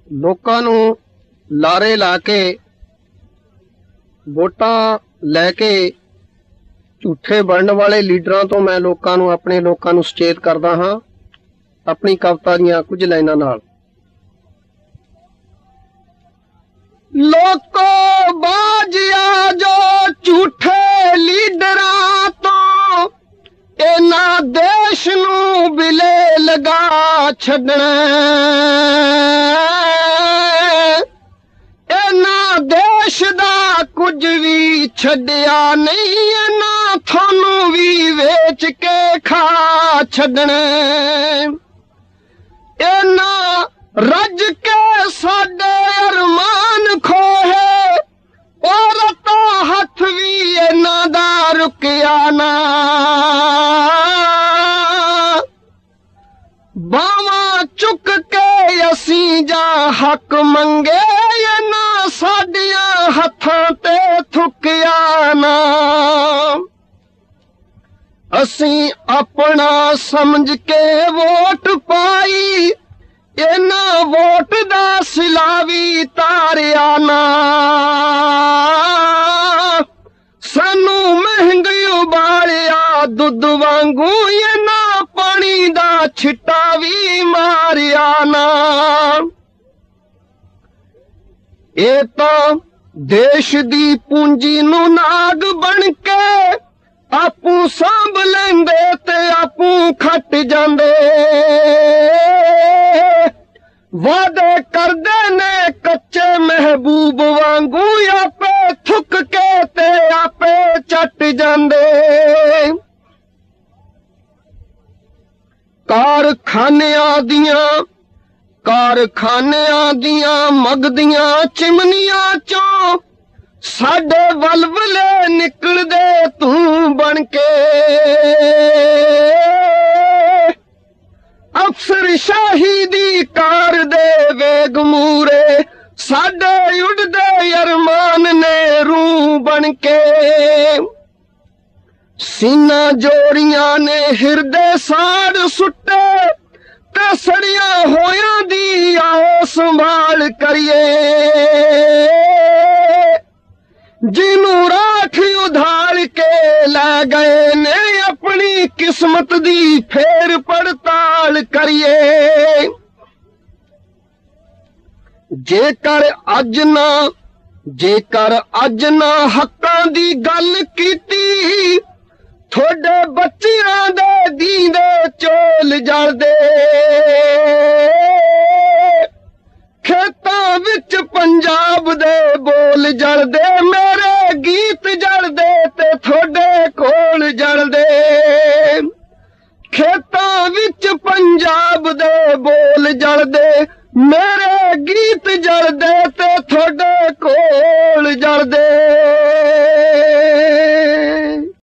ਲੋਕਾਂ ਨੂੰ ਲਾਰੇ ਲਾ ਕੇ ਵੋਟਾਂ ਲੈ ਕੇ ਝੂਠੇ ਬਣਨ ਵਾਲੇ ਲੀਡਰਾਂ ਤੋਂ ਮੈਂ ਆਪਣੇ ਲੋਕਾਂ ਨੂੰ ਸੁਚੇਤ ਕਰਦਾ ਹਾਂ ਆਪਣੀ ਕਵਿਤਾ ਦੀਆਂ ਕੁਝ ਲਾਈਨਾਂ ਨਾਲ। ਲੋਕੋ ਬਾਜਿਆ ਜੋ ਝੂਠੇ ਲੀਡਰਾਂ ਤੋਂ, ਇਹਨਾਂ ਦੇਸ਼ ਨੂੰ ਬਿਲੇ ਲਗਾ ਛੱਡਣਾ। ਇਹਨਾਂ ਦੇਸ਼ ਦਾ ਕੁਝ ਵੀ ਛੱਡਿਆ ਨਹੀਂ, ਇਹਨਾਂ ਤੁਹਾਨੂੰ ਵੀ ਵੇਚ ਕੇ ਖਾ ਛੱਡਣਾ। ਇਹਨਾਂ ਰੱਜ ਕੇ ਸਾਡੇ ਅਰਮਾਨ ਖੋਹੇ, ਔਰਤਾਂ ਹੱਥ ਵੀ ਇਹਨਾਂ ਦਾ ਰੁਕਿਆ ਨਾ। ਬਾਵਾਂ ਚੁੱਕ ਕੇ ਅਸੀਂ ਜਾਂ ਹੱਕ ਮੰਗੇ, ਇਹਨਾਂ ਸਾਡੀਆਂ ਹੱਥਾਂ ਤੇ ਥੁੱਕਿਆ ਨਾ। ਅਸੀਂ ਆਪਣਾ ਸਮਝ ਕੇ ਵੋਟ ਪਾਈ, ਇਹਨਾਂ ਵੋਟ ਦਾ ਸਿਲਾ ਵੀ ਤਾਰਿਆ ਨਾ। ਸਾਨੂੰ ਮਹਿੰਗੀ ਉਬਾਲਿਆ ਦੁੱਧ ਵਾਂਗੂ, ਇਹਨਾਂ ਪਾਣੀ ਦਾ ਛਿੱਟਾ ਵੀ ਮਾਰਿਆ ਨਾ। ਇਹ ਤਾਂ ਦੇਸ਼ ਦੀ ਪੂੰਜੀ ਨੂੰ ਨਾਗ ਬਣ ਕੇ ਆਪੂ ਸਾਂਭ ਲੈਂਦੇ ਤੇ ਆਪੂ ਖੱਟ ਜਾਂਦੇ। ਵਾਅਦੇ ਕਰਦੇ ਨੇ ਕੱਚੇ ਮਹਿਬੂਬ ਵਾਂਗੂ, ਆਪੇ ਥੁੱਕ ਕੇ ਤੇ ਆਪੇ ਚੱਟ ਜਾਂਦੇ। ਕਾਰਖਾਨਿਆਂ ਦੀਆਂ ਮਗਦੀਆਂ ਚਿਮਨੀਆਂ ਚੋਂ ਸਾਡੇ ਵਲਵਲੇ ਨਿਕਲਦੇ ਤੂੰ ਬਣ ਕੇ। ਅਫਸਰ ਸ਼ਾਹੀ ਦੀ ਕਾਰ ਦੇ ਵੇਗ ਮੂਰੇ, ਸਾਡੇ ਉੱਡਦੇ ਅਰਮਾਨ ਨੇ ਰੂਹ ਬਣ ਕੇ। ਸੀਨਾ ਜੋੜੀਆਂ ਨੇ ਹਿਰਦੇ ਸਾੜ ਸੁੱਟੇ, ਤੇ ਸੜੀਆਂ ਹੋਇਆਂ ਦੀ ਆਓ ਸੰਭਾਲ ਕਰੀਏ। ਜਿਹਨੂੰ ਰਾਖ ਉਧਾਰ ਕੇ ਲੈ ਗਏ ਨੇ, ਆਪਣੀ ਕਿਸਮਤ ਦੀ ਫੇਰ ਪੜਤਾਲ ਕਰੀਏ। ਜੇਕਰ ਅੱਜ ਨਾ ਹੱਕਾਂ ਦੀ ਗੱਲ ਕੀਤੀ, ਤੁਹਾਡੇ ਬੱਚਿਆਂ ਦੇ ਦੀਂਦੇ ਚੋਲ ਜਲਦੇ। ਖੇਤਾਂ ਵਿੱਚ ਪੰਜਾਬ ਦੇ ਬੋਲ ਜਲਦੇ, ਮੇਰੇ ਗੀਤ ਜਲਦੇ ਤੇ ਤੁਹਾਡੇ ਕੋਲ ਜਲਦੇ। ਖੇਤਾਂ ਵਿੱਚ ਪੰਜਾਬ ਦੇ ਬੋਲ ਜਲਦੇ, ਮੇਰੇ ਗੀਤ ਜਲਦੇ ਤੇ ਤੁਹਾਡੇ ਕੋਲ ਜਲਦੇ।